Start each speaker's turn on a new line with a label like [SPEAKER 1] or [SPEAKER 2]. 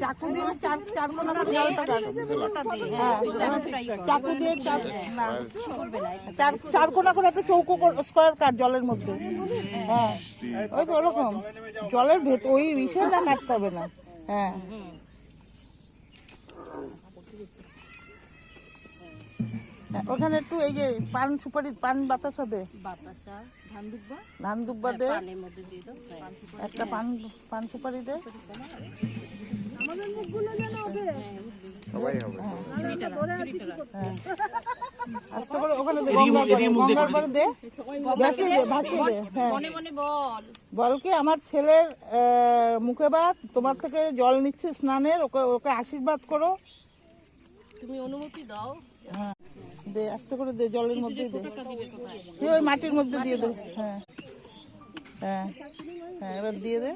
[SPEAKER 1] চাকু দিয়ে চার কোনা করে জলটা কাটো। চাকু দিয়ে চার কোনা করে একটা চৌকো স্কোয়ার কাট জলের মধ্যে। হ্যাঁ ওই তো ওরকম জলের ভেতর ওই বিষয়টা কাটতে হবে না। হ্যাঁ ওখানে একটু এই যে পান সুপারি পান বাতাসা দে, ধান দুব্বা দে, একটা পান সুপারি দে। আস্তে করে ওখানে দে, গঙ্গার পরে দে, ভাসিয়ে দে, ভাসিয়ে দে। হ্যাঁ বল কি আমার ছেলের মুখে ভাত, তোমার থেকে জল নিচ্ছে স্নানের, ওকে ওকে আশীর্বাদ করো,
[SPEAKER 2] তুমি অনুমতি দাও।
[SPEAKER 1] হ্যাঁ দে, আস্তে করে দে, জলের মধ্যেই দে, তুই ওই মাটির মধ্যে দিয়ে দে। হ্যাঁ হ্যাঁ হ্যাঁ এবার দিয়ে দে।